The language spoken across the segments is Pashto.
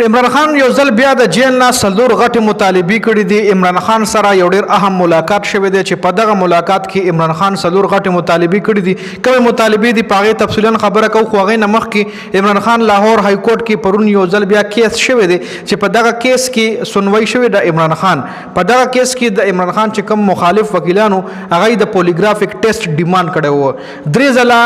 عمران خان یو ځل بیا د جیل نه څلور غټې مطالبې کړي دي. عمران خان سره یو ډېر اهم ملاقات شوی دی چې په دغه ملاقات کې عمران خان څلور غټې مطالبې کړي دي. کومې مطالبې دي په هغې تفصیلا خبره کوو، خو هغې نه مخکې عمران خان لاهور های کورټ کې پرون یو ځل بیا کیس شوی دی چې په دغه کیس کې سنوي شوې د عمران خان. په دغه کیس کې د عمران خان چې کوم مخالف وکیلانو هغه د پولیګرافیک ټیسټ ډیمانډ کړی و. درې ځله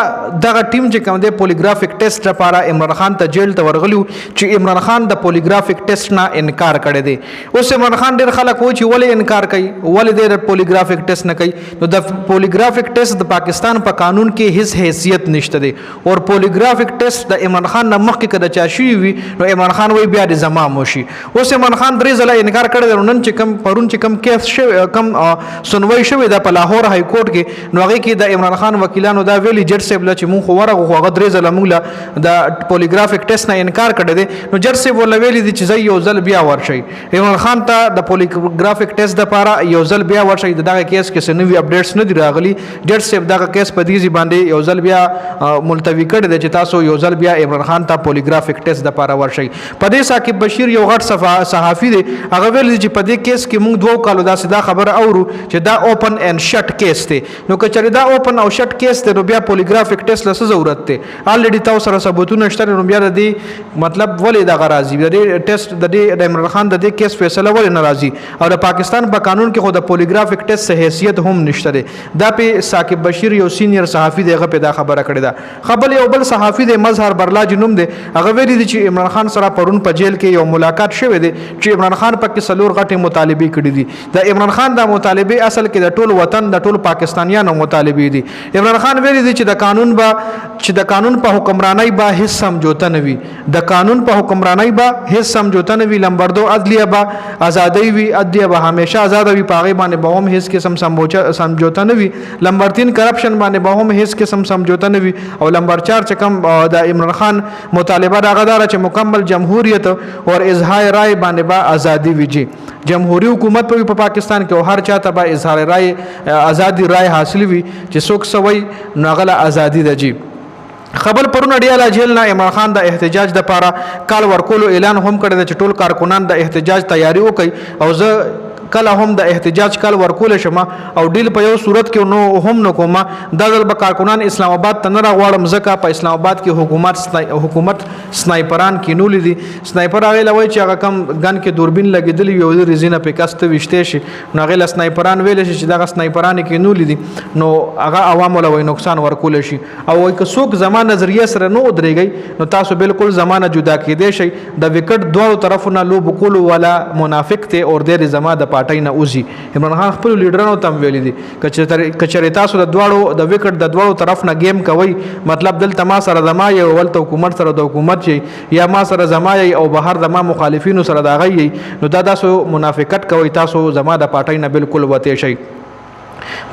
دغه ټیم چې کوم دی پولیګرافیک ټیسټ لپاره عمران خان ته جیل ته ورغلی چې عمران خان د پولیګرافیک ټیسټ نه انکار کړی دی. اوس عمران خان ډېر خلک وایي چې ولې انکار کوي، ولې دی د پولیګرافیک ټیسټ نه کوي. نو د پولیګرافیک ټیسټ د پاکستان په قانون کې هیڅ حیثیت نشته دی او پولیګرافیک ټیسټ د عمران خان نه مخکې که د چا شوي وي نو عمران خان وایي بیا د زما وشي. اوس عمران خان درې ځله انکار کړی دی. نن چې پرون چې کوم کیس شوی کوم سنوي شوې ده په لاهور های کورټ کې، نو هغې کې د عمران خان وکیلانو دا ویلي جج صاحب له چې مونږ خو ورغو خو هغه درې ځله مونږ له د پولیګرافیک ټیسټ نه انکار کړی دی. نو جج صاحب ورله ویلي دي چې زه یو ځل بیا ورشئ عمران خان ته د پولیګرافیک ټیسټ دپاره یو ځل بیا ورشئ. د دغه کیس کې څه نوي اپډیټس نه دي راغلي. جج صاحب دغه کیس په دې باندې یو ځل بیا ملتوي کړی دی چې تاسو یو ځل بیا عمران خان ته پولیګرافیک ټیسټ دپاره ورشئ. په دې ثاقب بشیر یو غټ صحافي دی، هغه ویلي چې په دې کیس کې موږ 2 کالو داسې دا خبره اورو چې دا اوپن اینډ شټ کیس دی. نو که چېرې دا اوپن او شټ کیس دی نو بیا پولیګرافیک ټیسټ له څه ضرورت دی؟ الریډي تاسو سره ثبوتونه شته، نو بیا د دې مطلب ولې دغه راځي د دې ټیسټ د عمران خان د دې کیس فیصله ولې نه راځي؟ او د پاکستان په قانون کې خو د پولیګرافیک ټیسټ څه حیثیت هم نشته دی. دا په ثاقب بشیر یو سینیر صحافي دی، هغه په دا خبره کړې ده. خبل یو بل صحافي دی مظهر برلاج نوم دی، هغه ویلي دی چې عمران خان سره پرون په جیل کې یو ملاقات شوی دی چې عمران خان پکې څلور غټې مطالبې کړي دي. د عمران خان دا مطالبې اصل کې د ټول وطن د ټول پاکستانیانو مطالبې دي. عمران خان ویلي دی چې د قانون په حکمرانۍ به هیڅ سمجوته نه وي، د قانون په حکمرانۍ به هیڅ سمجوته نه وي. نمبر 2 عدلیه به آزادی وي، عدلیه به همیشه آزاد وي، په هغې باندې به هم هیڅ قسم سمجوته نه وي. نمبر 3 کرپشن باندې به هم هیڅ قسم سمجوته نه وي. او نمبر 4 چې کوم د عمران خان مطالبه دا غداره چې مکمل جمهوریت او اظهار رائے باندې به آزادی وي. جمهوری حکومت په پاکستان کې او هر چاته به اظهار رائے آزادی رائے حاصل وي چې څوک سوي ناغله آزادی ده. جی خبر پرونه ډیاله جیل نه عمران خان د احتجاج د پاره کال ورکولو اعلان هم کړی چې ټول کارکونان د احتجاج تیاری وکړي او زه کله هم د احتجاج کال ورکول شم او ډیل په یو صورت کې نو هم نه کوم. دا ځل به کارکونان اسلام آباد ته نه راغواړم ځکه په اسلام آباد کې حکومت سنایپران کینولې دي. سنایپر هغې له وایي چې هغه کم ګن کې دوربین لګېدلی وي او د ریزینه پې کس ته ویشتی شي، نو هغې له سنایپران ویلی شي چې دغه سنایپران یې کینولې دي، نو هغه عوامو له وایي نقصان ورکولی شي. او وایي که څوک زما نظریه سره نه ودرېږئ نو تاسو بالکل زما نه جدا کېدی شئ. د وکټ دواړو طرفو نه لوبو کولو والا منافق دی او دی زما د پارټۍ نه وځي. عمران خان خپل لیډرانو ته هم ویلي دي که چېرې تاسو د وکټ د دواړو طرف نه گیم کوئ، مطلب دلته ما سره زما یې او هلته حکومت سره د حکومت یې، یا ما سره زما یې او بهر د ما مخالفینو سره د هغه یې، نو دا تاسو منافقت کوئ، تاسو زما د پارټۍ نه بالکل وتی شئ.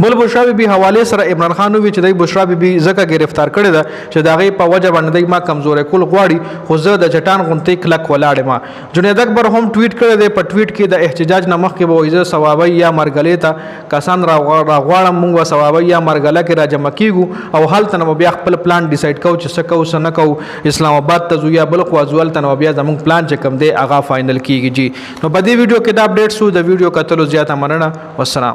بل بشرا بیبي حواله سره عمران خان وی چې د بشرا بیبي زکه گرفتار کړی ده چې داغه په وجه باندې ما کمزورې کول غواړي، خو زه د چټان غونټې کلک ولاړم. جنید اکبر هم ټویټ کړی دی، په ټویټ کې د احتجاج نه مخکې به وایي ثوابي یا مرګلې ته کسان راغواړم، موږ ثوابي یا مرګله کې راجمع کیږو او هلته نو بیا خپل پلان ډیسایډ کوو چې څه کوو څه نه کوو. اسلام آباد ته ځو یا بل خوا ځو، هلته نو بیا زموږ پلان چې کوم دی هغه فاینل کیږي. جی نو په دې ویډیو کې دا اپډیټ شو. د ویډیو کتلو زیاته مننه. والسلام.